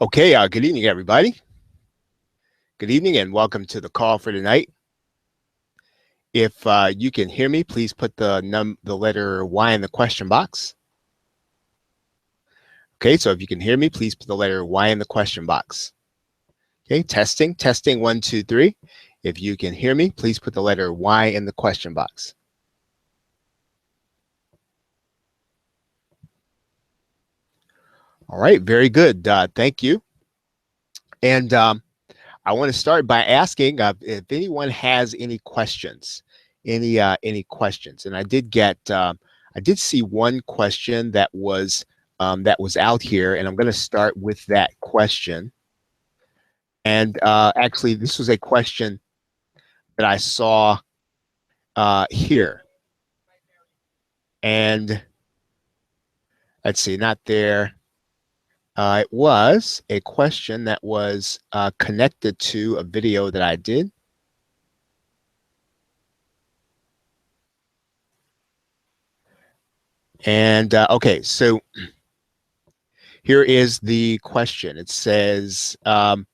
Okay, good evening, everybody. Good evening and welcome to the call for tonight. If you can hear me, please put the letter Y in the question box. Okay, so if you can hear me, please put the letter Y in the question box. Okay, testing, 1, 2, 3. If you can hear me, please put the letter Y in the question box. All right, very good. Thank you. And I want to start by asking if anyone has any questions, any questions. And I did see one question that was out here, and I'm going to start with that question. And actually, this was a question that I saw here. And let's see, not there. It was a question that was connected to a video that I did. And okay, so here is the question. It says, I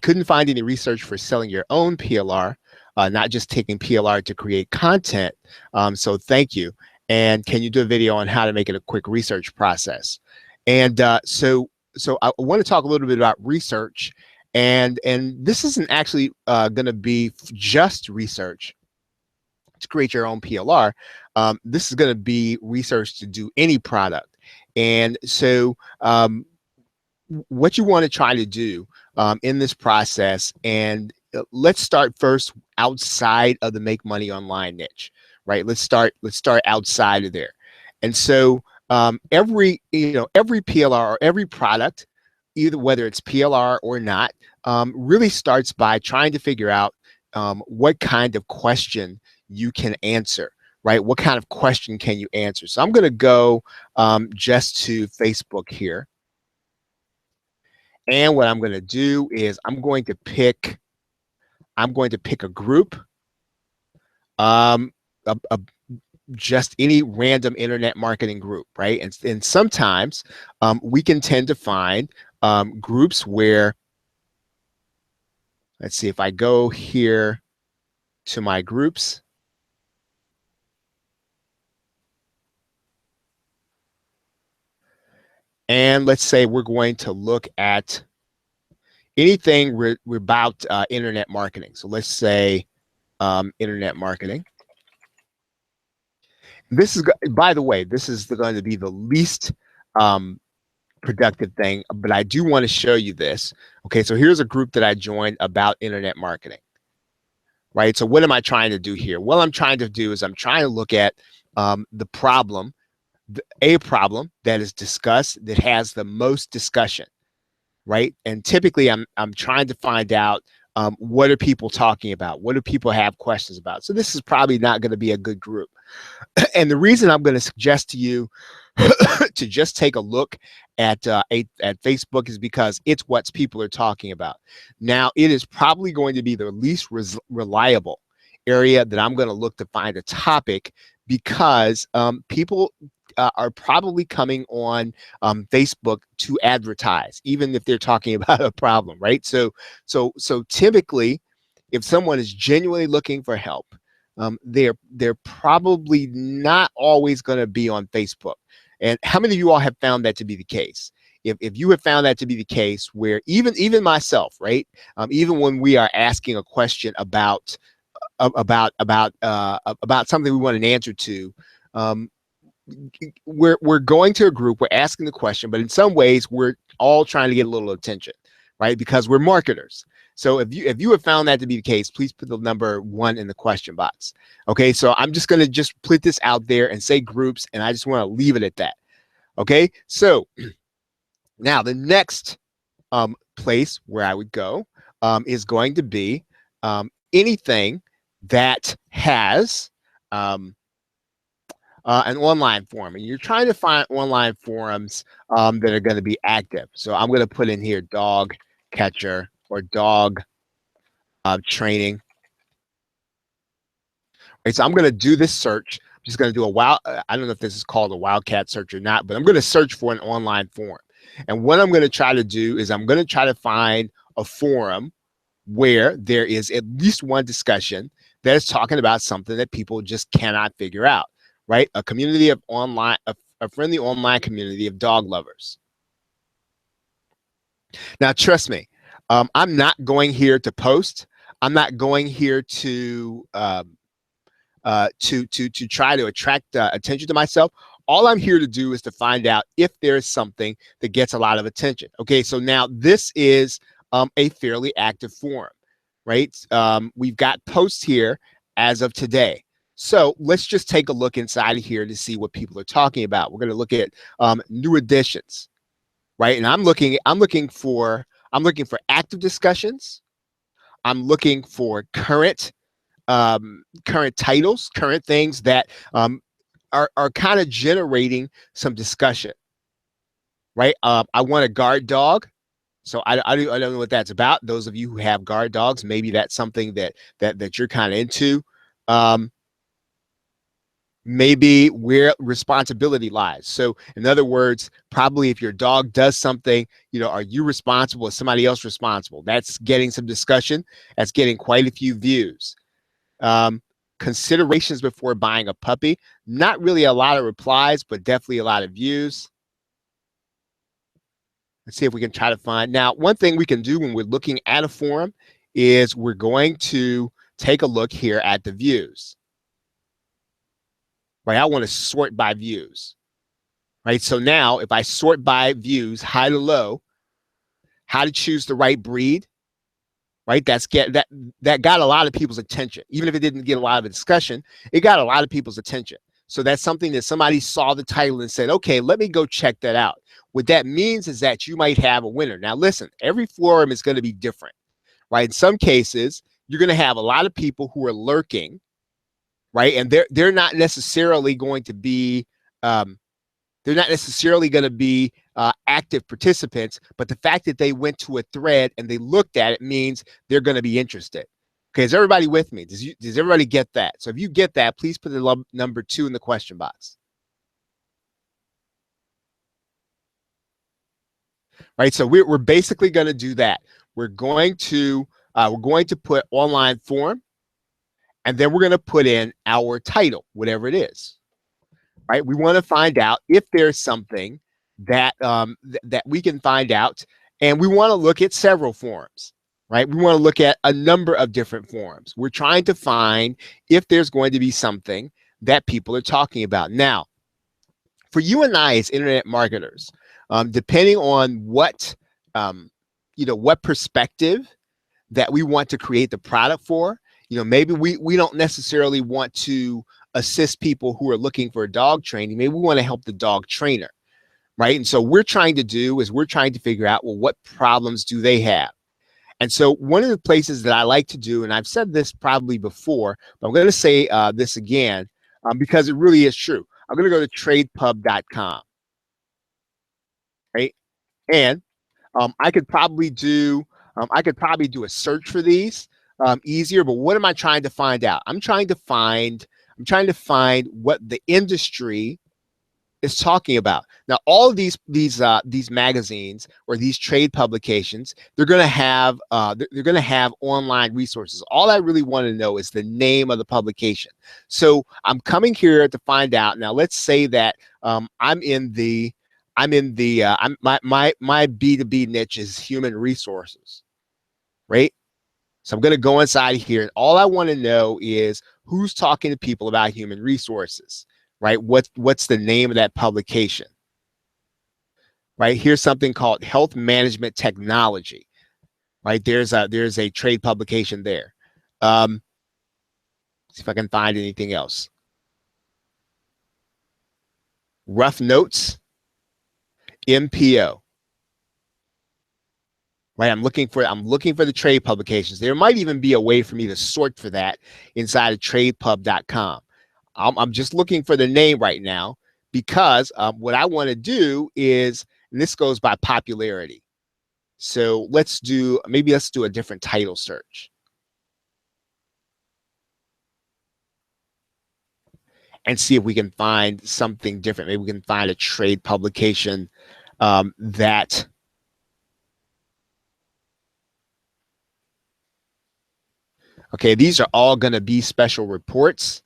couldn't find any research for selling your own PLR, not just taking PLR to create content. So thank you. And can you do a video on how to make it a quick research process? And so I want to talk a little bit about research. And this isn't actually going to be just research to create your own PLR. This is going to be research to do any product. And so what you want to try to do in this process, and let's start first outside of the make money online niche, right? Let's start outside of there. And so every PLR or every product, either whether it's PLR or not, really starts by trying to figure out what kind of question you can answer, right? What kind of question can you answer? So I'm going to go just to Facebook here. And what I'm going to do is I'm going to pick a group, just any random internet marketing group, right? And sometimes we can tend to find groups where, let's see, if I go here to my groups, and let's say we're going to look at anything we're about internet marketing. So let's say internet marketing. This is, by the way, this is going to be the least productive thing, but I do want to show you this. Okay, so here's a group that I joined about internet marketing, right? So what am I trying to do here? What I'm trying to do is I'm trying to look at the problem, a problem that is discussed that has the most discussion, right? And typically I'm trying to find out what are people talking about? What do people have questions about? So this is probably not going to be a good group. And the reason I'm going to suggest to you to just take a look at Facebook is because it's what people are talking about. Now, it is probably going to be the least reliable area that I'm going to look to find a topic, because people are probably coming on Facebook to advertise, even if they're talking about a problem, right? So typically, if someone is genuinely looking for help, they're probably not always going to be on Facebook. And how many of you all have found that to be the case? If you have found that to be the case, where even myself, right? Even when we are asking a question about something we want an answer to, we're going to a group, we're asking the question, but in some ways we're all trying to get a little attention, right? Because we're marketers. So if you have found that to be the case, please put the number 1 in the question box. Okay, so I'm just going to just put this out there and say groups, and I just want to leave it at that. Okay, so now the next place where I would go is going to be anything that has an online forum, and you're trying to find online forums that are going to be active. So I'm going to put in here dog catcher or dog training. Right, so I'm going to do this search. I'm just going to do I don't know if this is called a wildcat search or not, but I'm going to search for an online forum. And what I'm going to try to do is I'm going to try to find a forum where there is at least one discussion that is talking about something that people just cannot figure out, right? A community of online, a friendly online community of dog lovers. Now, trust me, I'm not going here to post. I'm not going here to try to attract attention to myself. All I'm here to do is to find out if there's something that gets a lot of attention. Okay, so now this is a fairly active forum, right? We've got posts here as of today. So let's just take a look inside of here to see what people are talking about. We're going to look at new additions, right? And I'm looking for active discussions. I'm looking for current titles, current things that are kind of generating some discussion, right? I want a guard dog. So I don't know what that's about. Those of you who have guard dogs, maybe that's something that you're kind of into. Maybe where responsibility lies. So in other words, probably if your dog does something, are you responsible? Is somebody else responsible? That's getting some discussion. That's getting quite a few views. Considerations before buying a puppy. Not really a lot of replies, but definitely a lot of views. Let's see if we can try to find. Now, one thing we can do when we're looking at a forum is we're going to take a look here at the views. Right, I want to sort by views. Right, so now if I sort by views, high to low, how to choose the right breed, right? That got a lot of people's attention. Even if it didn't get a lot of discussion, it got a lot of people's attention. So that's something that somebody saw the title and said, okay, let me go check that out. What that means is that you might have a winner. Now, listen, every forum is going to be different, right? In some cases, you're going to have a lot of people who are lurking, right? And they're not necessarily going to be active participants, but the fact that they went to a thread and they looked at it means they're going to be interested. Okay, is everybody with me? Does everybody get that? So if you get that, please put the number 2 in the question box. Right, so we're basically going to do that. We're going to put online forum, and then we're going to put in our title, whatever it is. Right, we want to find out if there's something that that we can find out, and we want to look at several forums. Right, we want to look at a number of different forums. We're trying to find if there's going to be something that people are talking about. Now, for you and I as internet marketers, depending on what what perspective that we want to create the product for, maybe we don't necessarily want to assist people who are looking for dog training. Maybe we want to help the dog trainer, right? And so we're trying to figure out, well, what problems do they have? And so one of the places that I like to do, and I've said this probably before, but I'm going to say this again because it really is true. I'm going to go to tradepub.com, right? And I could probably do a search for these easier. But what am I trying to find out? I'm trying to find what the industry is talking about. Now, all of these magazines or these trade publications, they're going to have online resources. All I really want to know is the name of the publication. So I'm coming here to find out. Now, let's say that my B2B niche is human resources, right? So I'm going to go inside here, and all I want to know is who's talking to people about human resources, right? What's the name of that publication? Right, here's something called Health Management Technology, right? There's a trade publication there. See if I can find anything else. Rough Notes, MPO. Right, I'm looking for the trade publications. There might even be a way for me to sort for that inside of tradepub.com. I'm just looking for the name right now because what I want to do is, and this goes by popularity. So let's do a different title search and see if we can find something different. Maybe we can find a trade publication that okay, these are all going to be special reports.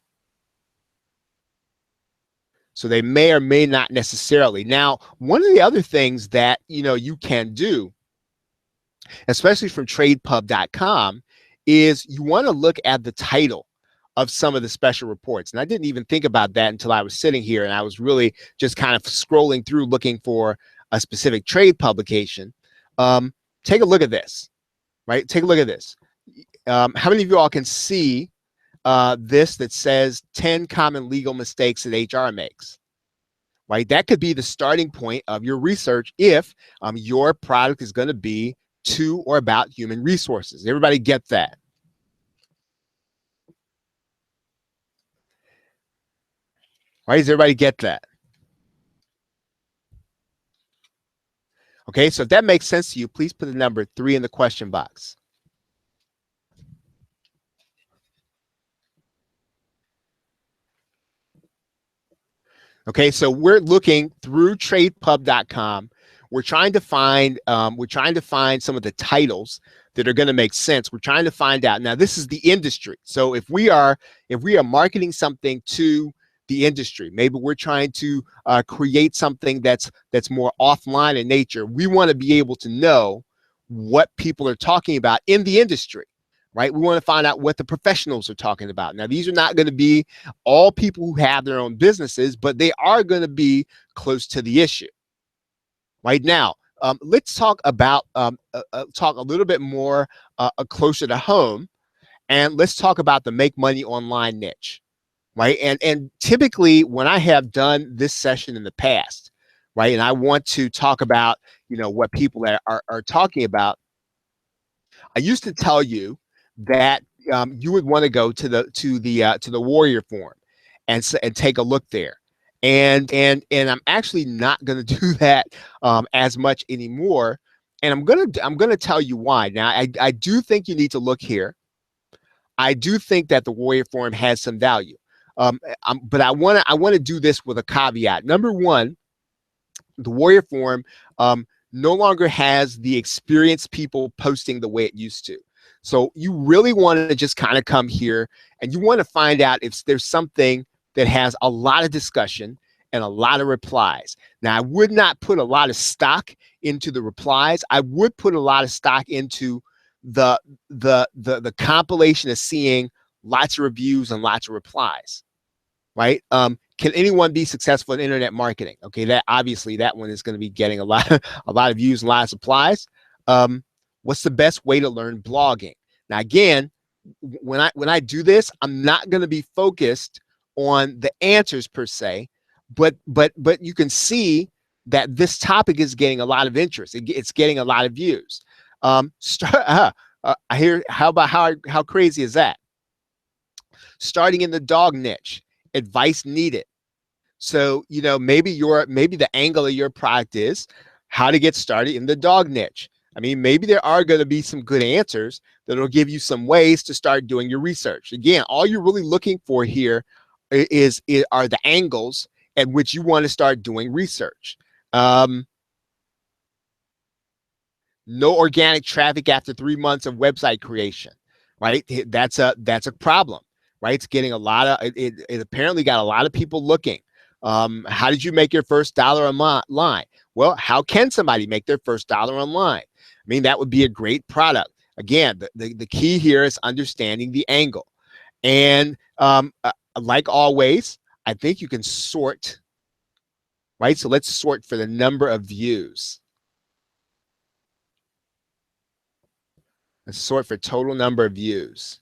So they may or may not necessarily. Now, one of the other things that you can do, especially from tradepub.com, is you want to look at the title of some of the special reports. And I didn't even think about that until I was sitting here and I was really just kind of scrolling through looking for a specific trade publication. Take a look at this, right? Take a look at this. How many of you all can see this that says 10 common legal mistakes that HR makes? Right? That could be the starting point of your research if your product is going to be to or about human resources. Everybody get that? Right? Does everybody get that? Okay, so if that makes sense to you, please put the number 3 in the question box. Okay, so we're looking through tradepub.com. We're trying to find some of the titles that are going to make sense. We're trying to find out. Now, this is the industry. So if we are marketing something to the industry, maybe we're trying to create something that's more offline in nature. We want to be able to know what people are talking about in the industry, right? We want to find out what the professionals are talking about. Now, these are not going to be all people who have their own businesses, but they are going to be close to the issue. Right now, let's talk about talk a little bit more closer to home, and let's talk about the make money online niche, right? And typically, when I have done this session in the past, right, and I want to talk about what people are talking about, I used to tell you that you would want to go to the Warrior Forum and take a look there. And I'm actually not going to do that as much anymore. And I'm gonna tell you why. Now, I do think you need to look here. I do think that the Warrior Forum has some value, but I want to do this with a caveat. Number one, the Warrior Forum no longer has the experienced people posting the way it used to. So you really want to just kind of come here and you want to find out if there's something that has a lot of discussion and a lot of replies. Now, I would not put a lot of stock into the replies. I would put a lot of stock into the compilation of seeing lots of reviews and lots of replies, right? Can anyone be successful in internet marketing? Okay, that obviously that one is going to be getting a lot of views and a lot of supplies. What's the best way to learn blogging? Now, again, when I do this, I'm not going to be focused on the answers per se, but you can see that this topic is getting a lot of interest. It's getting a lot of views. I hear how crazy is that? Starting in the dog niche, advice needed. So, maybe the angle of your product is how to get started in the dog niche. I mean, maybe there are going to be some good answers that'll give you some ways to start doing your research. Again, all you're really looking for here are the angles at which you want to start doing research. No organic traffic after 3 months of website creation, right? That's a problem, right? It's getting a lot of it apparently got a lot of people looking. How did you make your first dollar online? Well, how can somebody make their first dollar online? I mean, that would be a great product. Again, the key here is understanding the angle. And like always, I think you can sort, right? So let's sort for the number of views. Let's sort for total number of views.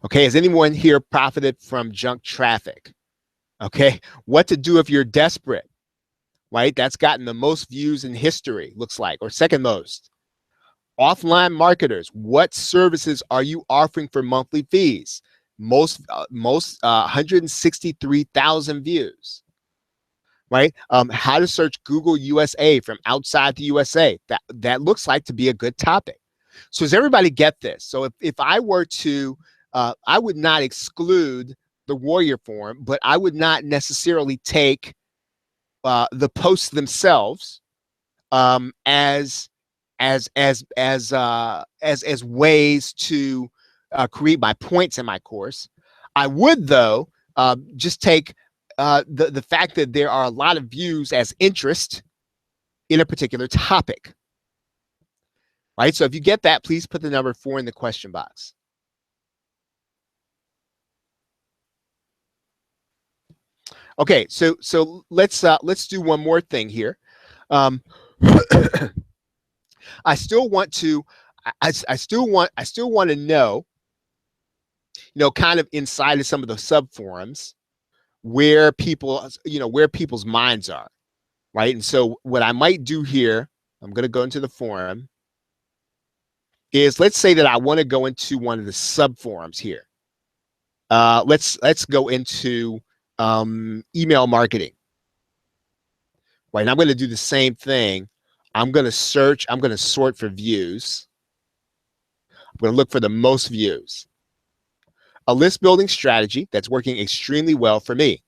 Okay, has anyone here profited from junk traffic? Okay, what to do if you're desperate, right? That's gotten the most views in history, looks like, or second most. Offline marketers, what services are you offering for monthly fees? Most 163,000 views, right? How to search Google USA from outside the USA. That looks like to be a good topic. So does everybody get this? So if I were to, I would not exclude the Warrior Forum, but I would not necessarily take the posts themselves as ways to create my points in my course. I would, though, just take the fact that there are a lot of views as interest in a particular topic, right? So if you get that, please put the number 4 in the question box. Okay, so let's do one more thing here. I still want to I still want to know, kind of inside of some of the sub forums where where people's minds are, right? And so what I might do here, I'm going to go into the forum, is let's say that I want to go into one of the sub forums here. Let's go into email marketing, right? And I'm going to do the same thing. I'm going to search. I'm going to sort for views. I'm going to look for the most views. A list building strategy that's working extremely well for me,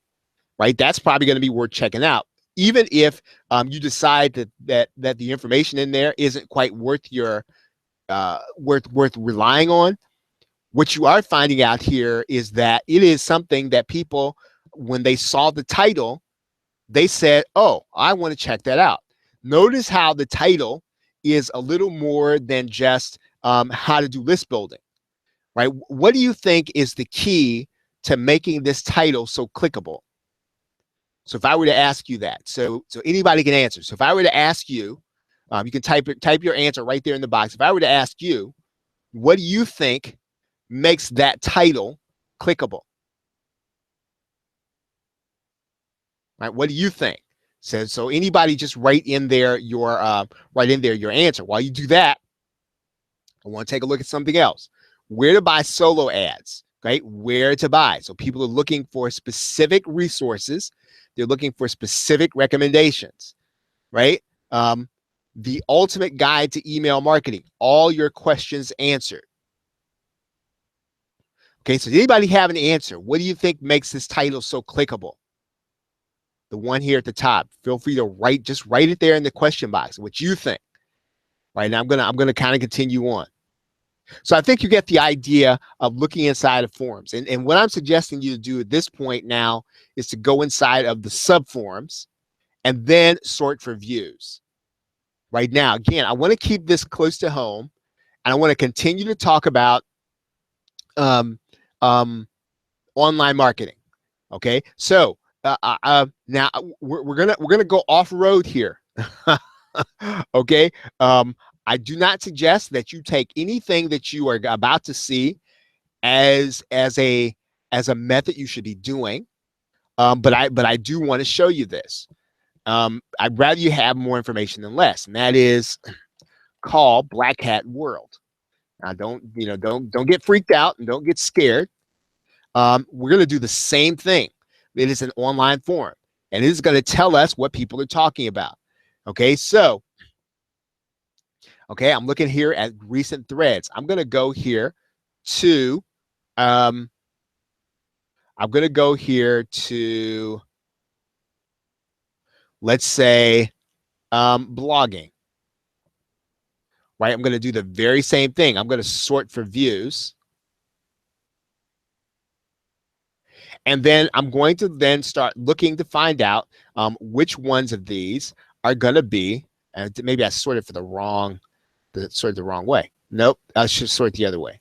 right? That's probably going to be worth checking out, even if you decide that the information in there isn't quite worth your worth relying on. What you are finding out here is that it is something that people, when they saw the title, they said, "Oh, I want to check that out." Notice how the title is a little more than just how to do list building, right? What do you think is the key to making this title so clickable? So if I were to ask you that, so anybody can answer. So if I were to ask you, you can type your answer right there in the box. If I were to ask you, what do you think makes that title clickable? Right? What do you think? So anybody just write in there your answer. While you do that, I want to take a look at something else. Where to buy solo ads, right? Where to buy. So people are looking for specific resources. They're looking for specific recommendations, right? The ultimate guide to email marketing, all your questions answered. Okay, so does anybody have an answer? What do you think makes this title so clickable? The one here at the top. Feel free to just write it there in the question box, what you think. Right now, I'm gonna kind of continue on. So I think you get the idea of looking inside of forums. And what I'm suggesting you to do at this point now is to go inside of the sub forums and then sort for views. Right now, again, I want to keep this close to home, and I want to continue to talk about um, online marketing. Okay, so now we're gonna go off road here. Okay, I do not suggest that you take anything that you are about to see as a method you should be doing. But I do want to show you this. I'd rather you have more information than less, and that is called Black Hat World. Now, don't get freaked out and don't get scared. We're going to do the same thing. It is an online forum, and it is going to tell us what people are talking about. Okay, so I'm looking here at recent threads. I'm going to go here to let's say blogging. Right, I'm going to do the very same thing. I'm going to sort for views. And then I'm going to then start looking to find out which ones of these are going to be, and maybe I sorted for the wrong way. Nope, I should sort the other way.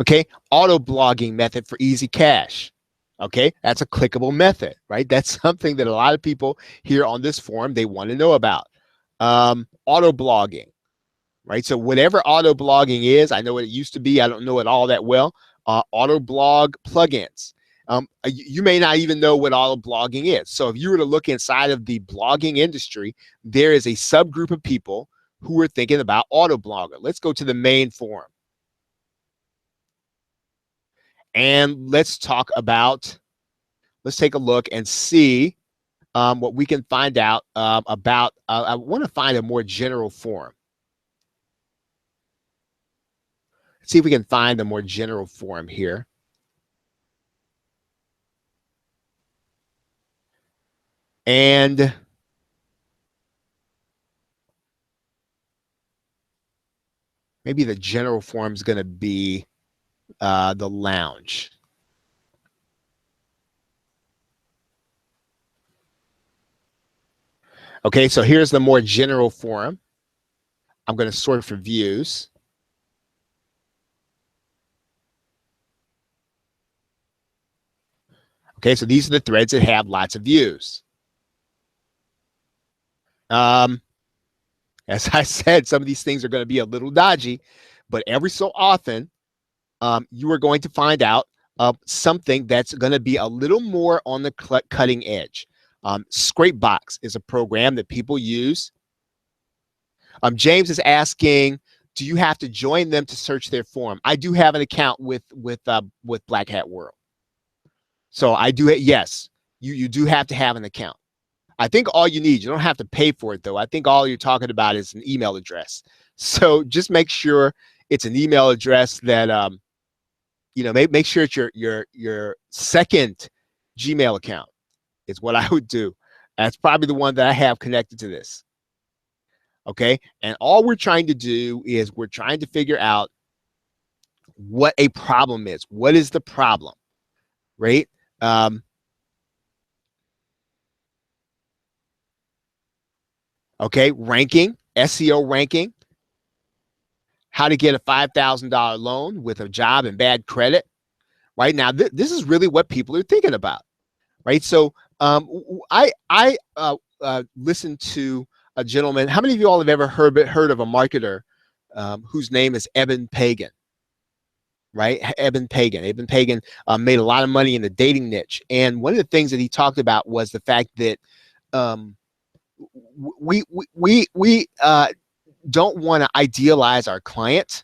Okay, auto blogging method for easy cash. Okay, that's a clickable method, right? That's something that a lot of people here on this forum, they want to know about. Auto blogging, right? So whatever auto blogging is, I know what it used to be. I don't know it all that well. Auto blog plugins. You may not even know what auto blogging is. So if you were to look inside of the blogging industry, there is a subgroup of people who are thinking about auto blogger. Let's go to the main forum. And let's take a look and see what we can find out about. I want to find a more general forum. Let's see if we can find a more general forum here. And maybe the general form is going to be the lounge. Okay, so here's the more general forum. I'm going to sort for views. Okay, so these are the threads that have lots of views. As I said, some of these things are going to be a little dodgy, but every so often, you are going to find out something that's going to be a little more on the cutting edge. Scrapebox is a program that people use. James is asking, do you have to join them to search their forum? I do have an account with Black Hat World, so I do. Yes, you do have to have an account. I think all you need, you don't have to pay for it though. I think all you're talking about is an email address. So just make sure it's an email address that make sure it's your second Gmail account is what I would do. That's probably the one that I have connected to this. Okay. And all we're trying to do is we're trying to figure out what a problem is. What is the problem? Right? Okay. Ranking, SEO ranking, how to get a $5,000 loan with a job and bad credit. Right now, this is really what people are thinking about. Right. So I listened to a gentleman. How many of you all have ever heard of a marketer whose name is Eben Pagan? Right, Eben Pagan. Eben Pagan made a lot of money in the dating niche, and one of the things that he talked about was the fact that we don't want to idealize our client.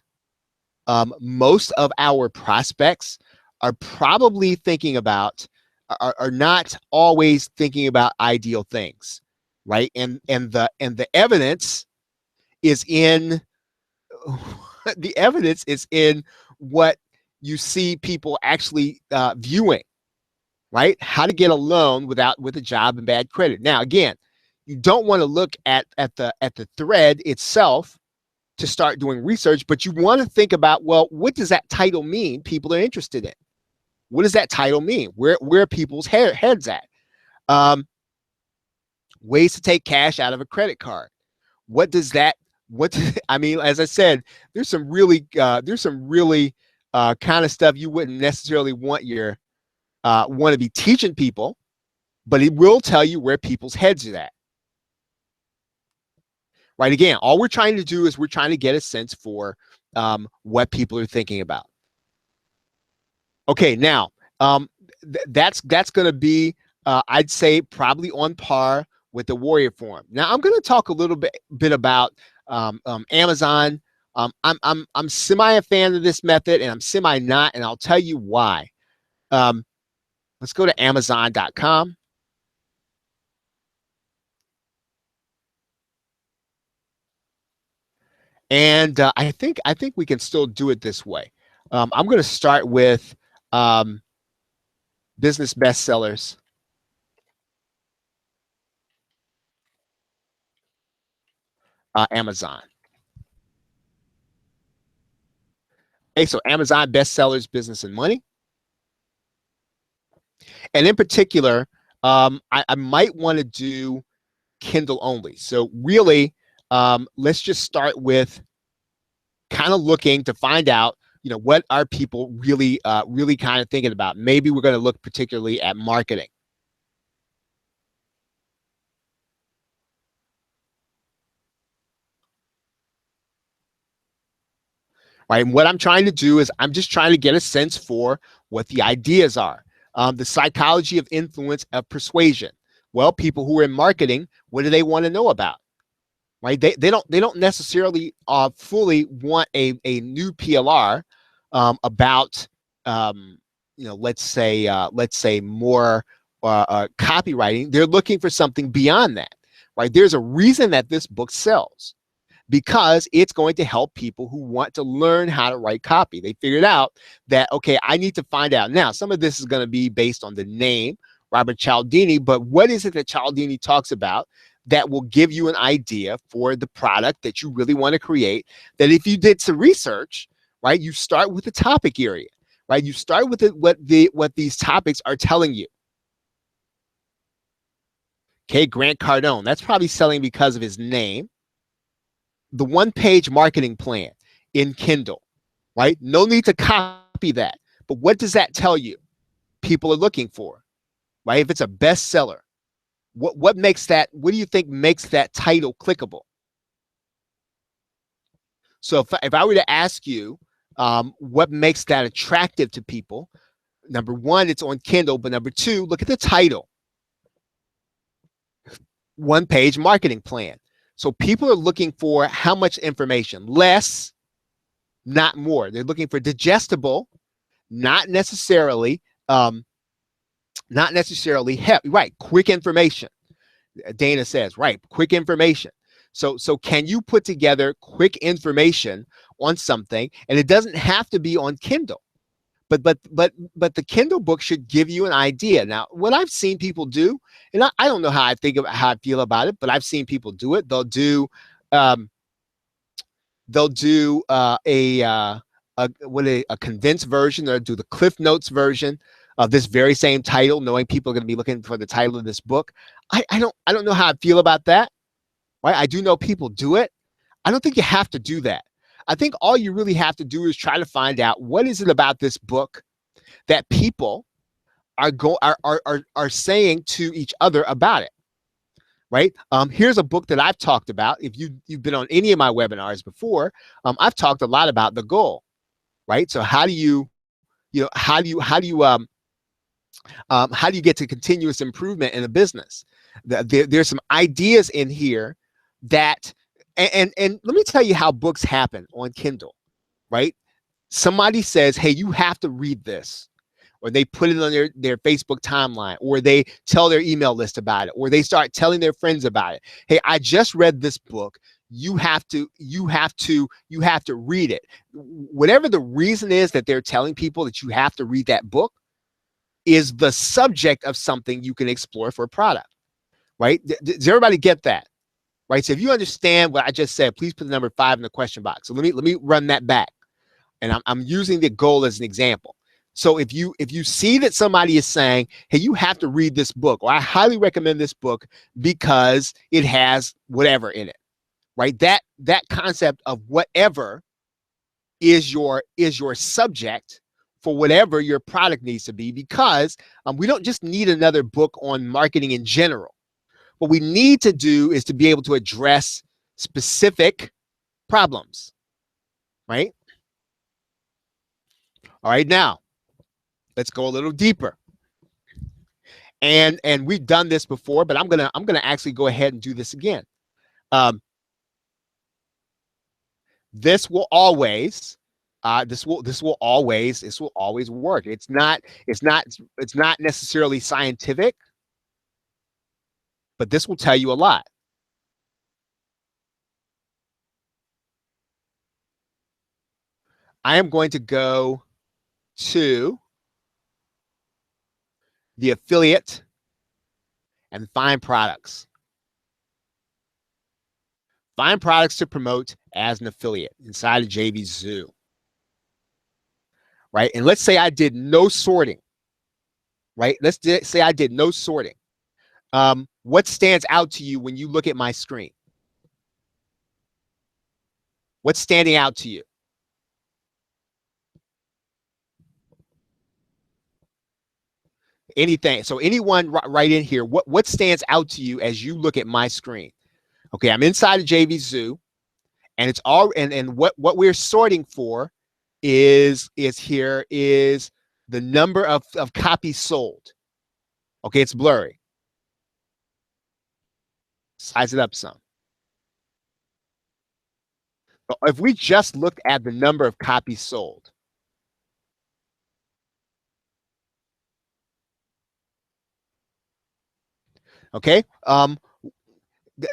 Most of our prospects are probably thinking about are not always thinking about ideal things, right? And the evidence is in the evidence is in what you see people actually viewing, right? How to get a loan with a job and bad credit. Now, again, you don't want to look at the thread itself to start doing research, but you want to think about, well, what does that title mean? People are interested in. What does that title mean? Where are people's heads at? Ways to take cash out of a credit card. What does that? I mean, as I said, there's some really kind of stuff you wouldn't necessarily want to be teaching people, but it will tell you where people's heads are at. Right. Again, all we're trying to do is we're trying to get a sense for what people are thinking about. Okay, now that's going to be I'd say probably on par with the Warrior Forum. Now I'm going to talk a little bit about Amazon. I'm semi a fan of this method, and I'm semi not, and I'll tell you why. Let's go to Amazon.com. And I think we can still do it this way. I'm going to start with business bestsellers. Amazon. Okay, so Amazon bestsellers, business and money. And in particular, I might want to do Kindle only. So really, let's just start with kind of looking to find out, what are people really kind of thinking about? Maybe we're going to look particularly at marketing. Right. And what I'm trying to do is I'm just trying to get a sense for what the ideas are. The psychology of influence of persuasion. Well, people who are in marketing, what do they want to know about? Right. They don't necessarily fully want a new PLR about let's say more copywriting. They're looking for something beyond that. Right. There's a reason that this book sells, because it's going to help people who want to learn how to write copy. They figured out that, okay, I need to find out. Now, some of this is going to be based on the name, Robert Cialdini, but what is it that Cialdini talks about that will give you an idea for the product that you really want to create? That if you did some research, right, you start with the topic area, right? You start with what these topics are telling you. Okay, Grant Cardone, that's probably selling because of his name. The one-page marketing plan in Kindle, right? No need to copy that. But what does that tell you? People are looking for, right? If it's a bestseller, what makes that? What do you think makes that title clickable? So if I were to ask you, what makes that attractive to people? Number one, it's on Kindle, but number two, look at the title. One-page marketing plan. So people are looking for how much information? Less, not more. They're looking for digestible, not necessarily heavy, right? Quick information. Dana says, right? Quick information. So can you put together quick information on something? And it doesn't have to be on Kindle. But the Kindle book should give you an idea. Now, what I've seen people do, and I don't know how I feel about it, but I've seen people do it. They'll do a condensed version. They'll do the Cliff Notes version of this very same title, knowing people are going to be looking for the title of this book. I don't know how I feel about that. Right? I do know people do it. I don't think you have to do that. I think all you really have to do is try to find out what is it about this book that people are saying to each other about it. Right? Here's a book that I've talked about. If you've been on any of my webinars before, I've talked a lot about the goal. Right? So how do you get to continuous improvement in a business? There's some ideas in here that, and let me tell you how books happen on Kindle, right? Somebody says, hey, you have to read this, or they put it on their Facebook timeline, or they tell their email list about it, or they start telling their friends about it. Hey, I just read this book. You have to read it. Whatever the reason is that they're telling people that you have to read that book is the subject of something you can explore for a product, right? Does everybody get that? Right. So if you understand what I just said, please put the number 5 in the question box. So let me run that back. And I'm using the goal as an example. So if you see that somebody is saying, hey, you have to read this book, or I highly recommend this book because it has whatever in it, right? That concept of whatever is your subject for whatever your product needs to be, because we don't just need another book on marketing in general. What we need to do is to be able to address specific problems, right? All right, now let's go a little deeper. And we've done this before, but I'm gonna actually go ahead and do this again. This will always work. It's not necessarily scientific, but this will tell you a lot. I am going to go to the affiliate and find products. Find products to promote as an affiliate inside of JV Zoo. Right? And let's say I did no sorting. Right? Let's say I did no sorting. What stands out to you when you look at my screen? What's standing out to you? Anything. So anyone right in here, what stands out to you as you look at my screen? Okay, I'm inside of JV Zoo, and it's all and what we're sorting for is the number of copies sold. Okay, it's blurry. Size it up some. If we just looked at the number of copies sold, okay,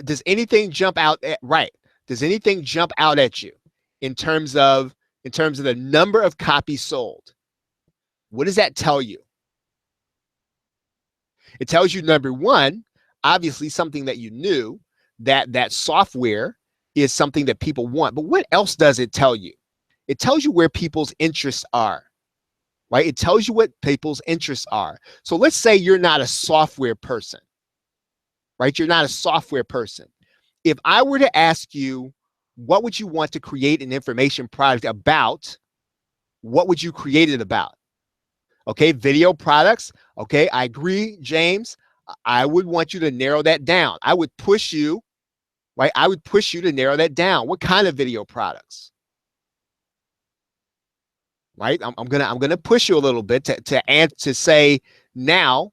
does anything jump out at, right? Does anything jump out at you in terms of the number of copies sold? What does that tell you? It tells you, number one, obviously something that you knew, that software is something that people want. But what else does it tell you? It tells you where people's interests are, right? It tells you what people's interests are. So let's say you're not a software person, right? You're not a software person. If I were to ask you, what would you want to create an information product about? What would you create it about? Okay, video products. Okay, I agree, James. I would want you to narrow that down. I would push you, right? I would push you to narrow that down. What kind of video products? Right? I'm gonna push you a little bit to say now.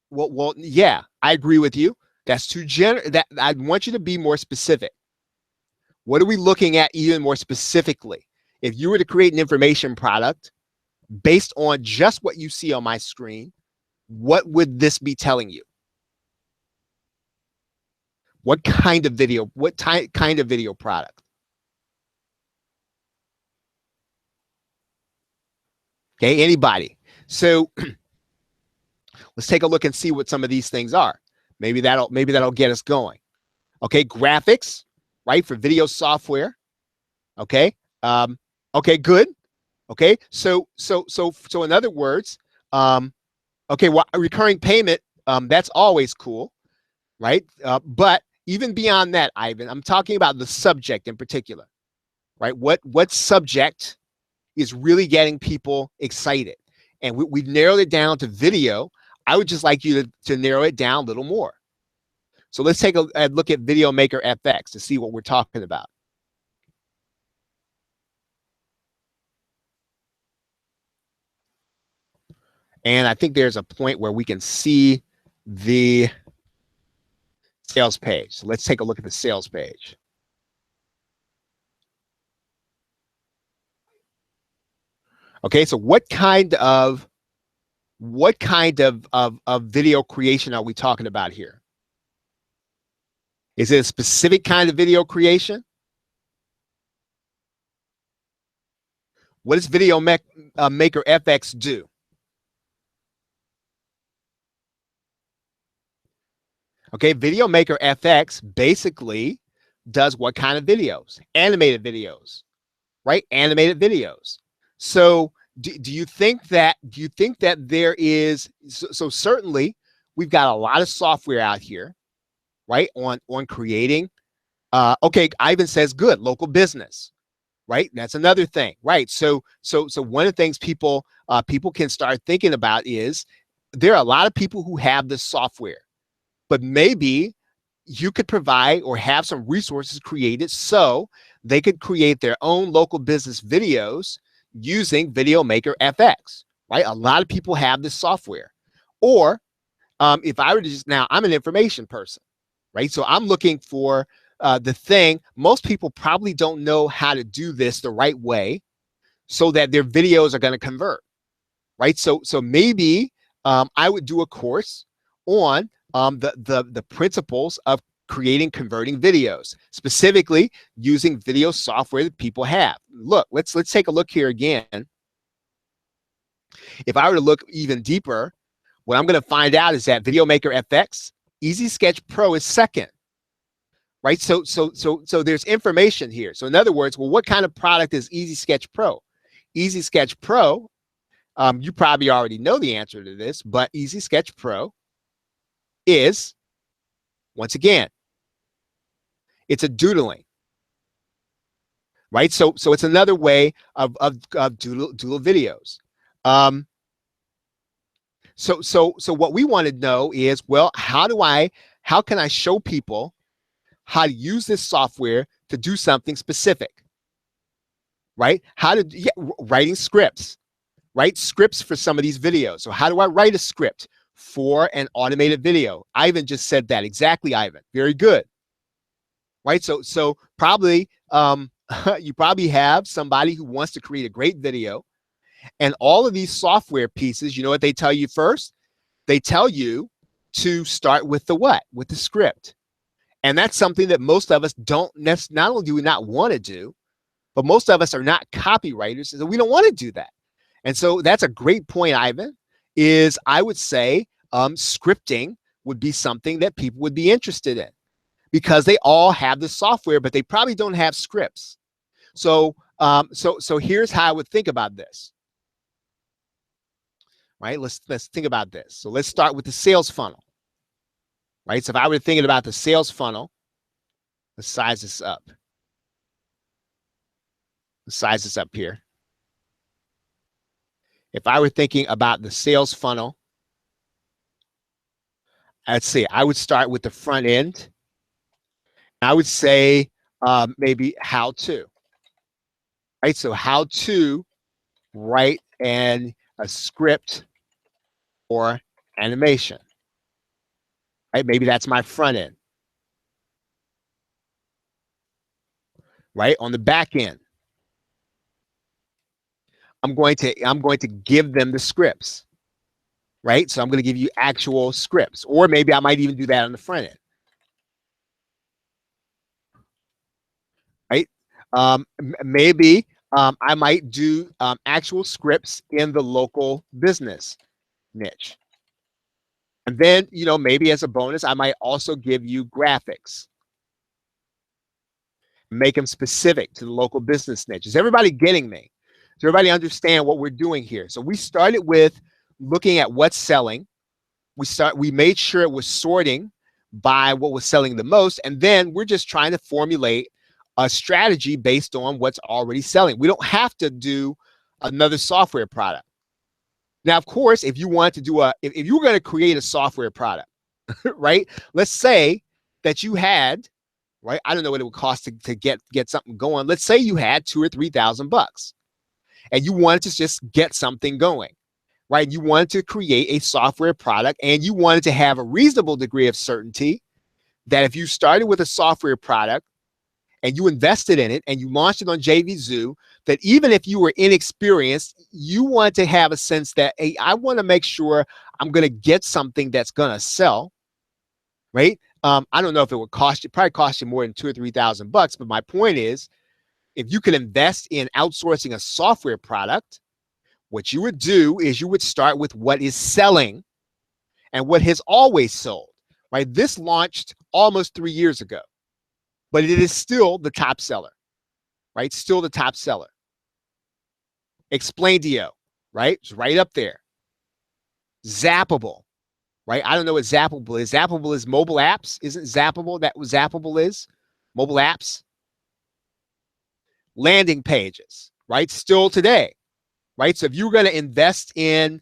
Well, yeah, I agree with you. That's too general. That I want you to be more specific. What are we looking at even more specifically? If you were to create an information product based on just what you see on my screen, what would this be telling you? What kind of video? What kind of video product? Okay, anybody. So let's take a look and see what some of these things are. Maybe that'll get us going. Okay, graphics, right, for video software. Okay, okay, good. Okay, so in other words, okay, well, recurring payment, that's always cool, right? But even beyond that, Ivan, I'm talking about the subject in particular, right? What subject is really getting people excited? And we've narrowed it down to video. I would just like you to narrow it down a little more. So let's take a look at Video Maker FX to see what we're talking about. And I think there's a point where we can see the sales page. So let's take a look at the sales page. Okay, so what kind of video creation are we talking about here? Is it a specific kind of video creation? What does Video Maker FX do? Okay, Video Maker FX basically does what kind of videos? Animated videos, right? Animated videos. So do you think that there is, so certainly we've got a lot of software out here, right, on creating, okay, Ivan says good, local business, right? That's another thing, right? So one of the things people can start thinking about is there are a lot of people who have this software, but maybe you could provide or have some resources created so they could create their own local business videos using Video Maker FX, right? A lot of people have this software. Or if I were to just, now I'm an information person, right? So I'm looking for the thing. Most people probably don't know how to do this the right way so that their videos are going to convert, right? So maybe I would do a course on the principles of creating converting videos, specifically using video software that people have. Look, let's take a look here again. If I were to look even deeper, what I'm going to find out is that Video Maker FX, Easy Sketch Pro is second, right? So there's information here. So in other words, well, what kind of product is Easy Sketch Pro? Easy Sketch Pro, you probably already know the answer to this, but Easy Sketch Pro is, once again, it's a doodling, right? So it's another way of doodle videos. So what we want to know is, well, how can I show people how to use this software to do something specific, right? Writing scripts, write scripts for some of these videos. So how do I write a script for an automated video? Ivan just said that. Exactly, Ivan. Very good. Right? So probably you probably have somebody who wants to create a great video, and all of these software pieces, you know what they tell you first? They tell you to start with the what? With the script. And that's something that most of us don't necessarily, not only do we not want to do, but most of us are not copywriters, so we don't want to do that. And so that's a great point, Ivan, is I would say scripting would be something that people would be interested in because they all have the software, but they probably don't have scripts. So here's how I would think about this. Right? Let's think about this. So let's start with the sales funnel. Right? So if I were thinking about the sales funnel, let's size this up. Let's size this up here. If I were thinking about the sales funnel, I'd say I would start with the front end. I would say maybe how to. Right? So how to write a script or animation. Right? Maybe that's my front end. Right? On the back end, I'm going to give them the scripts. Right? So I'm going to give you actual scripts, or maybe I might even do that on the front end. Right? Maybe I might do actual scripts in the local business niche. And then, maybe as a bonus, I might also give you graphics. Make them specific to the local business niche. Is everybody getting me? Does everybody understand what we're doing here? So we started with looking at what's selling. We made sure it was sorting by what was selling the most. And then we're just trying to formulate a strategy based on what's already selling. We don't have to do another software product. Now, of course, if you want to do if you were going to create a software product, right? Let's say that you had, right? I don't know what it would cost to get something going. Let's say you had $2,000 or $3,000 and you wanted to just get something going, right? You wanted to create a software product and you wanted to have a reasonable degree of certainty that if you started with a software product and you invested in it and you launched it on JVZoo, that even if you were inexperienced, you want to have a sense that, hey, I want to make sure I'm going to get something that's going to sell, right? I don't know if it would cost you, probably cost you more than $2,000 or $3,000, but my point is, if you can invest in outsourcing a software product, what you would do is you would start with what is selling and what has always sold, right? This launched almost 3 years ago, but it is still the top seller, right? Still the top seller. Explain.io, right? It's right up there. Zappable, right? I don't know what Zappable is. Zappable is mobile apps. Isn't Zappable that what Zappable is? Mobile apps. Landing pages, right? Still today, right? So if you're going to invest in,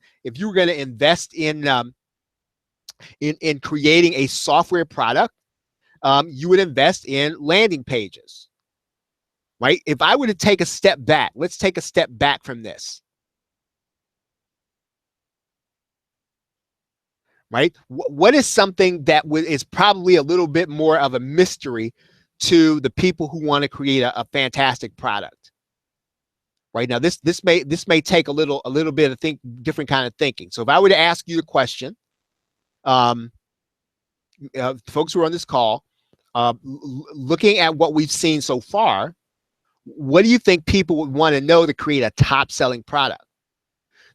in creating a software product, you would invest in landing pages, right? If I were to take a step back, let's take a step back from this, right? What is something that is probably a little bit more of a mystery to the people who want to create a fantastic product, right? Now, this may take a little bit of different kind of thinking. So if I were to ask you the question, folks who are on this call, looking at what we've seen so far, what do you think people would want to know to create a top-selling product?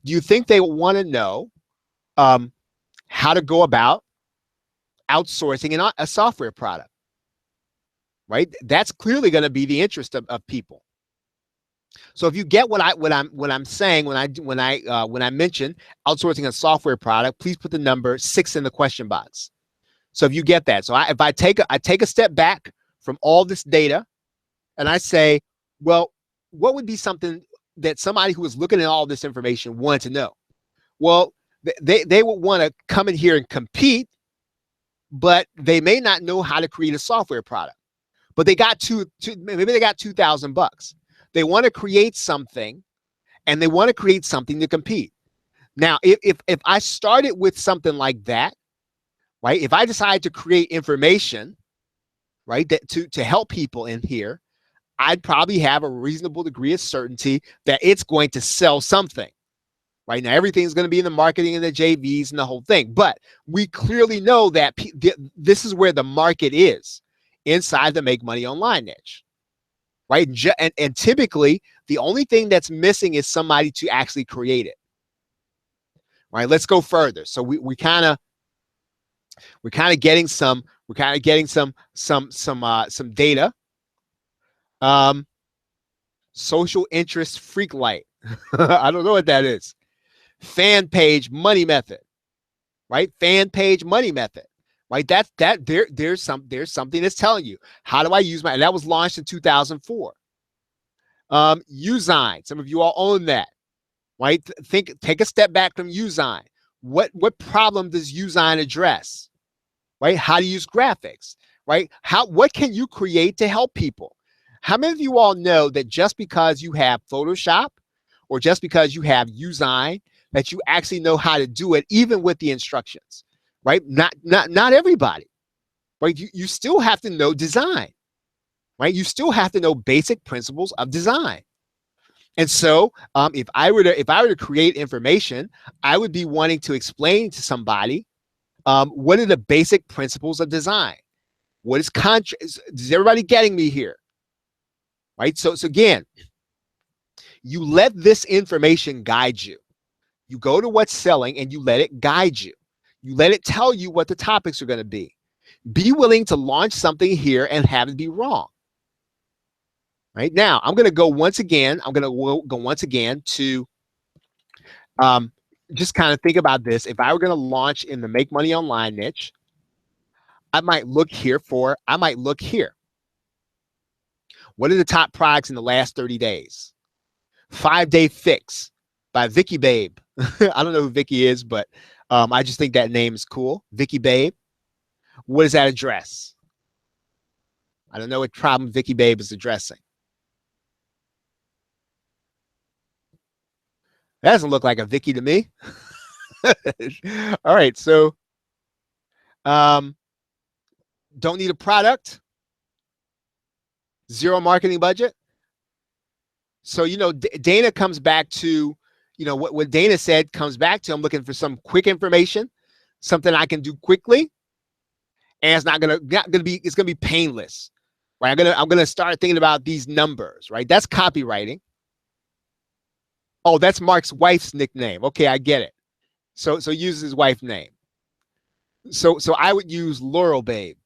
Do you think they would want to know how to go about outsourcing a software product? Right? That's clearly going to be the interest of people. So if you get what I'm saying when I mention outsourcing a software product, please put the number 6 in the question box. So if you get that, so if I take a step back from all this data, and I say, well, what would be something that somebody who was looking at all this information wanted to know? Well, they would want to come in here and compete, but they may not know how to create a software product. But they got maybe they got $2,000. They want to create something, and they want to create something to compete. Now, if I started with something like that, right? If I decide to create information, right, that to help people in here, I'd probably have a reasonable degree of certainty that it's going to sell something. Right now, everything's going to be in the marketing and the JVs and the whole thing. But we clearly know that this is where the market is inside the Make Money Online niche. Right. And typically, the only thing that's missing is somebody to actually create it. right? Let's go further. So we're kind of getting some some data. Social interest freak light. I don't know what that is. Fan page money method, right? Fan page money method, right? There's something that's telling you how do I use my. And that was launched in 2004. Usign. Some of you all own that, right? Take a step back from Usign. What problem does Usign address? Right? How to use graphics, right? What can you create to help people? How many of you all know that just because you have Photoshop or just because you have Usign, that you actually know how to do it, even with the instructions, right? Not everybody, right? You still have to know design, right? You still have to know basic principles of design. And so, if I were to create information, I would be wanting to explain to somebody what are the basic principles of design. What is contrast? Is everybody getting me here? Right. So again, you let this information guide you. You go to what's selling and you let it guide you. You let it tell you what the topics are going to be. Be willing to launch something here and have it be wrong. Right now, I'm going to go once again. I'm going to go once again to just kind of think about this. If I were going to launch in the make money online niche, I might look here. What are the top products in the last 30 days? 5-Day Fix by Vicky Babe. I don't know who Vicky is, but I just think that name is cool. Vicky Babe. What does that address? I don't know what problem Vicky Babe is addressing. That doesn't look like a Vicky to me. All right, so don't need a product, zero marketing budget. So, Dana comes back to, what Dana said comes back to, I'm looking for some quick information, something I can do quickly, and it's not gonna be, it's gonna be painless, right? I'm gonna start thinking about these numbers, right? That's copywriting. Oh, that's Mark's wife's nickname. Okay, I get it. So use his wife's name. So I would use Laurel Babe.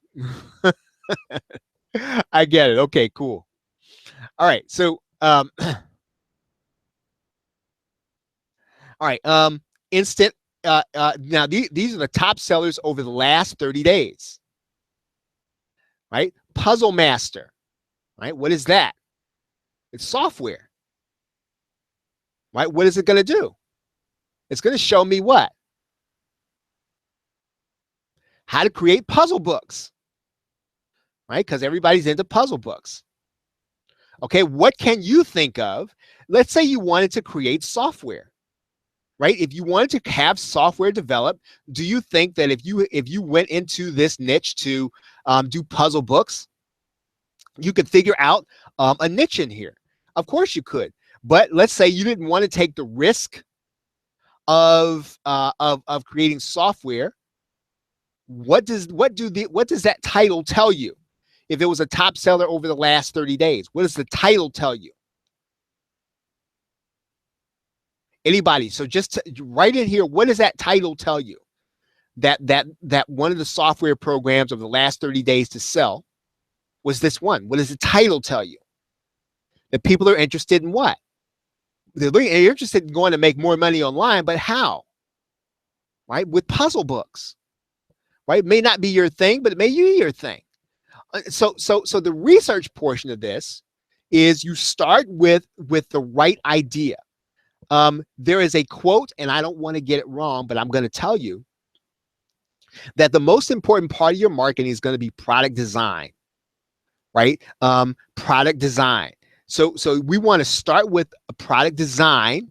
I get it. Okay, cool. All right. So all right. Instant. Now these are the top sellers over the last 30 days. Right? Puzzle Master. Right? What is that? It's software. Right? What is it going to do? It's going to show me what? How to create puzzle books. Right? Because everybody's into puzzle books. Okay, what can you think of? Let's say you wanted to create software. Right? If you wanted to have software developed, do you think that if you went into this niche to do puzzle books, you could figure out a niche in here? Of course you could. But let's say you didn't want to take the risk of creating software. What does that title tell you? If it was a top seller over the last 30 days, what does the title tell you? Anybody? So just write in here. What does that title tell you? That one of the software programs of the last 30 days to sell was this one. What does the title tell you? That people are interested in what? They're interested in going to make more money online, but how? Right? With puzzle books. Right? It may not be your thing, but it may be your thing. So the research portion of this is you start with the right idea. There is a quote, and I don't want to get it wrong, but I'm going to tell you that the most important part of your marketing is going to be product design, right? Product design. So we want to start with a product design,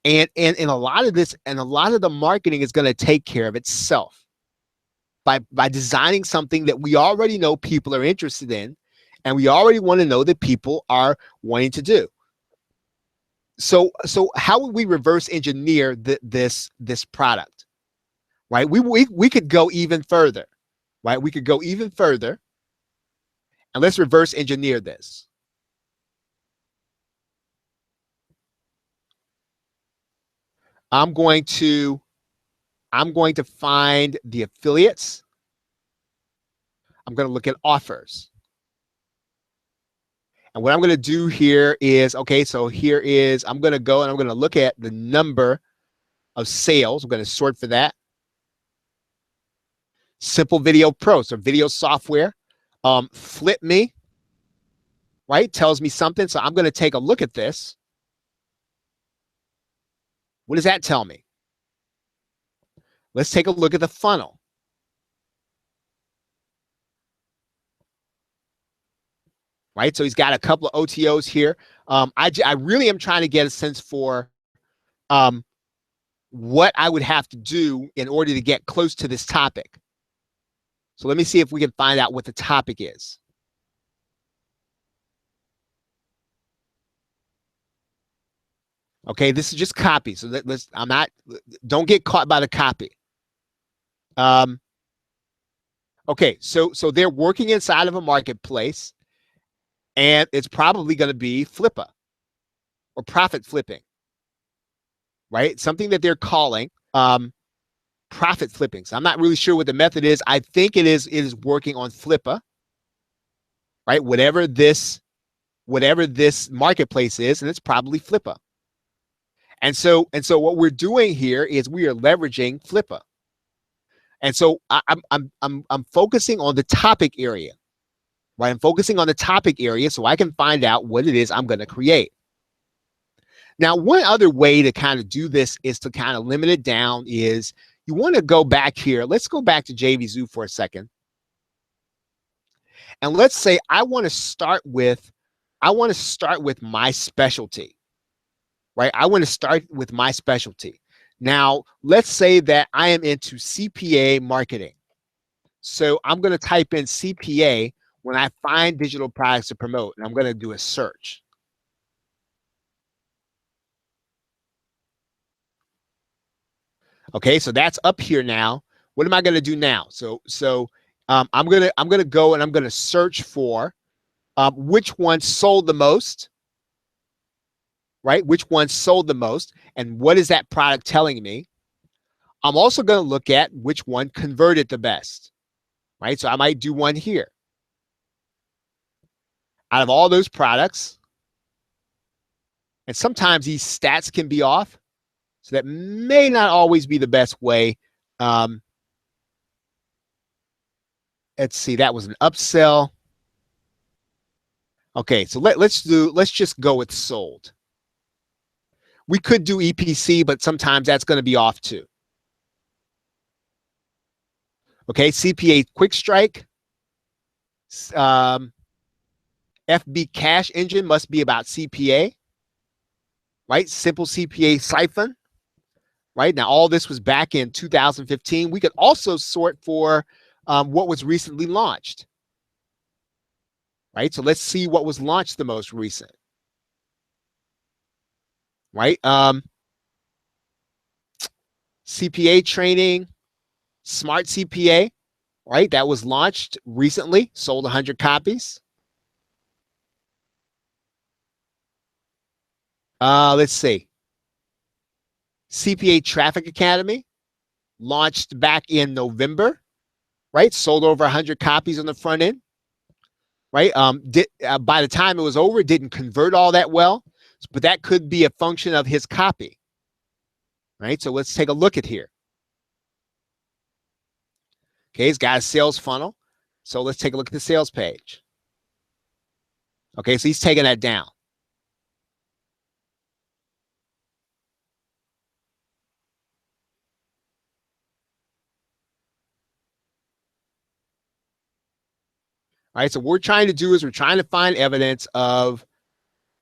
and a lot of this, and a lot of the marketing is going to take care of itself by designing something that we already know people are interested in, and we already want to know that people are wanting to do. So how would we reverse engineer this product? Right? We could go even further. Right? We could go even further, and let's reverse engineer this. I'm going to find the affiliates. I'm going to look at offers. And what I'm going to do here is, okay, so here is, I'm going to go and I'm going to look at the number of sales. I'm going to sort for that. Simple Video Pro, so video software. Flip me, right? Tells me something. So I'm going to take a look at this. What does that tell me? Let's take a look at the funnel. Right, so he's got a couple of OTOs here. I really am trying to get a sense for what I would have to do in order to get close to this topic. So let me see if we can find out what the topic is. Okay, this is just copy. So don't get caught by the copy. Okay, so they're working inside of a marketplace, and it's probably going to be flipper or profit flipping, right? Something that they're calling profit flipping. So I'm not really sure what the method is. I think it is working on flipper, right? Whatever this marketplace is, and it's probably flipper. And so what we're doing here is we are leveraging flipper. And so I'm focusing on the topic area, right? I'm focusing on the topic area so I can find out what it is I'm going to create. Now, one other way to kind of do this is to kind of limit it down is you want to go back here. Let's go back to JVZoo for a second. And let's say I want to start with my specialty, right? I want to start with my specialty. Now, let's say that I am into CPA marketing. So I'm going to type in CPA when I find digital products to promote, and I'm going to do a search. Okay, so that's up here now. What am I going to do now? So I'm gonna go and I'm gonna search for which one sold the most, right? Which one sold the most, and what is that product telling me? I'm also going to look at which one converted the best, right? So I might do one here. Out of all those products, and sometimes these stats can be off, so that may not always be the best way. Let's see, that was an upsell. Okay, so let's just go with sold. We could do EPC, but sometimes that's going to be off too. Okay, CPA Quick Strike. FB Cash Engine must be about CPA, right? Simple CPA Siphon, right? Now, all this was back in 2015. We could also sort for what was recently launched, right? So let's see what was launched the most recent, right? CPA training, Smart CPA, right? That was launched recently, sold 100 copies. Let's see. CPA Traffic Academy, launched back in November, right? Sold over 100 copies on the front end, right? By the time it was over, it didn't convert all that well, but that could be a function of his copy, right? So let's take a look at here. Okay, he's got a sales funnel. So let's take a look at the sales page. Okay, so he's taking that down. All right, so what we're trying to do is we're trying to find evidence of,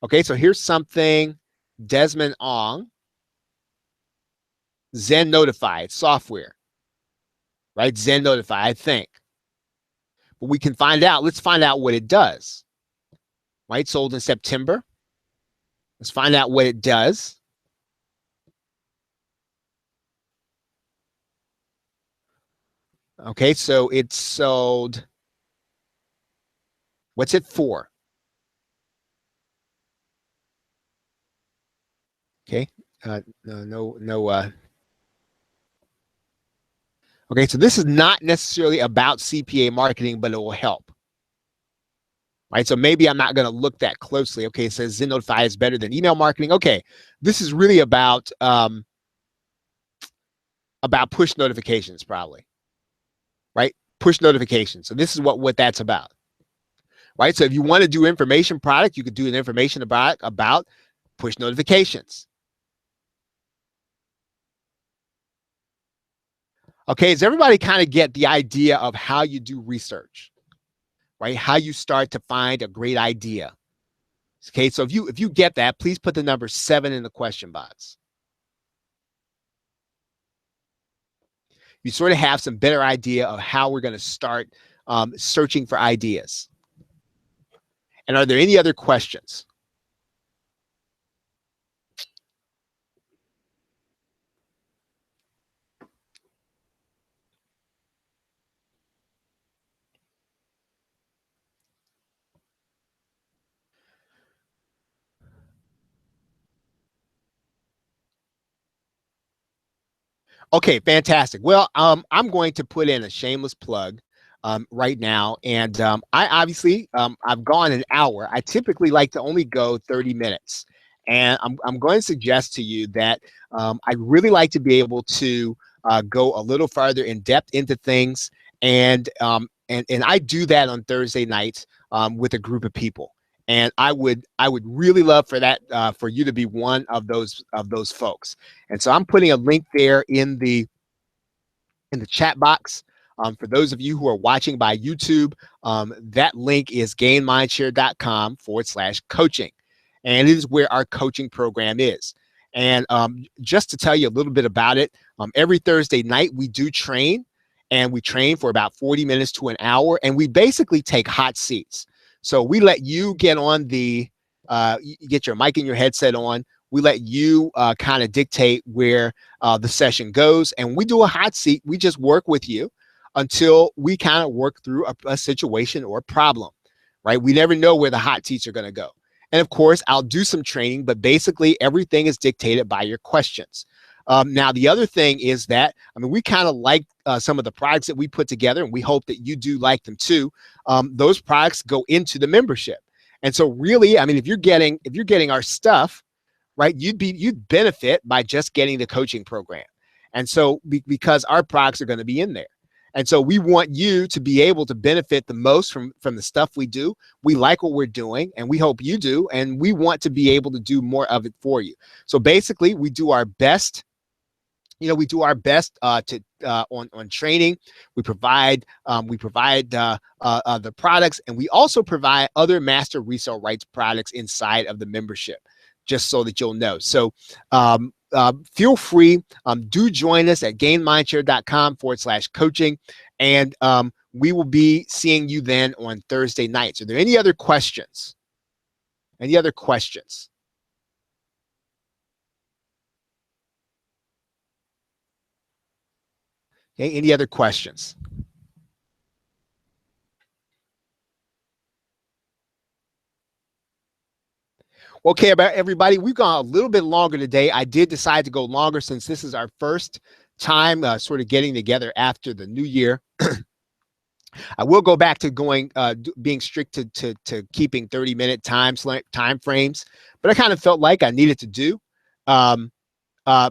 okay, so here's something, Desmond Ong, Zen Notify, it's software, right? Zen Notify, I think. But we can find out, let's find out what it does, right? Sold in September. Let's find out what it does. Okay, so it sold, what's it for? Okay, No. Okay, so this is not necessarily about CPA marketing, but it will help. Right, so maybe I'm not going to look that closely. Okay, it says Zennotify is better than email marketing. Okay, this is really about push notifications, probably. Right, push notifications. So this is what that's about. Right, so if you want to do information product, you could do an information about push notifications. Okay, does everybody kind of get the idea of how you do research? Right, how you start to find a great idea. Okay, so if you get that, please put the number 7 in the question box. You sort of have some better idea of how we're going to start searching for ideas. And are there any other questions? Okay, fantastic. Well, I'm going to put in a shameless plug right now, and I obviously I've gone an hour. I typically like to only go 30 minutes, and I'm going to suggest to you that I'd really like to be able to go a little farther in depth into things, and I do that on Thursday nights with a group of people. And I would really love for that for you to be one of those folks. And so I'm putting a link there in the chat box. For those of you who are watching by YouTube, that link is gainmindshare.com/coaching. And it is where our coaching program is. And just to tell you a little bit about it, every Thursday night we do train, and we train for about 40 minutes to an hour, and we basically take hot seats. So we let you get on you get your mic and your headset on. We let you kind of dictate where the session goes, and we do a hot seat. We just work with you until we kind of work through a situation or a problem, right? We never know where the hot seats are going to go. And of course, I'll do some training, but basically everything is dictated by your questions. Now, the other thing is that, I mean, we kind of like some of the products that we put together, and we hope that you do like them too. Those products go into the membership. And so really, I mean, if you're getting our stuff, right, you'd benefit by just getting the coaching program. And so because our products are going to be in there. And so we want you to be able to benefit the most from the stuff we do. We like what we're doing, and we hope you do, and we want to be able to do more of it for you. So basically, we do our best. We do our best to on training. We provide the products, and we also provide other master resale rights products inside of the membership, just so that you'll know. So feel free, do join us at gainmindshare.com/coaching, and we will be seeing you then on Thursday nights. Are there any other questions? Any other questions? Okay, any other questions? Okay, about everybody, we've gone a little bit longer today. I did decide to go longer since this is our first time sort of getting together after the new year. I will go back to being strict to keeping 30-minute time frames, but I kind of felt like I needed to do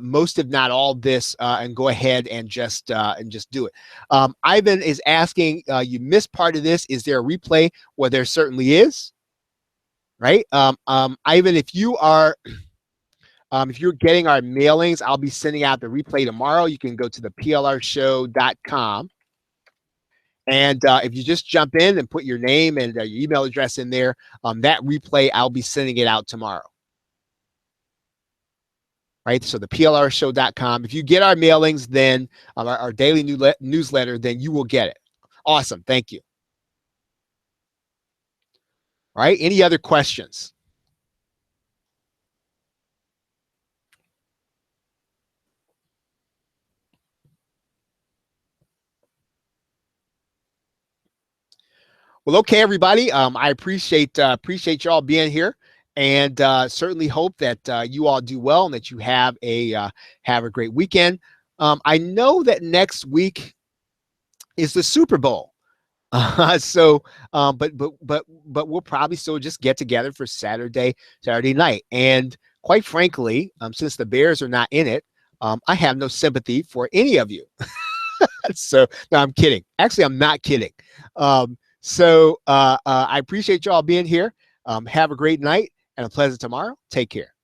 most, if not all, this and go ahead and just do it. Ivan is asking, you missed part of this. Is there a replay? Well, there certainly is. Right, Ivan, if you're getting our mailings, I'll be sending out the replay tomorrow. You can go to the plrshow.com. And if you just jump in and put your name and your email address in there, that replay, I'll be sending it out tomorrow. Right, so the plrshow.com. If you get our mailings, then our daily newsletter, then you will get it. Awesome, thank you. All right, any other questions? Well, okay, everybody. I appreciate y'all being here, and certainly hope that you all do well and that you have a great weekend. I know that next week is the Super Bowl. So, but we'll probably still just get together for Saturday night. And quite frankly, since the Bears are not in it, I have no sympathy for any of you. So, no, I'm kidding. Actually, I'm not kidding. I appreciate y'all being here. Have a great night and a pleasant tomorrow. Take care.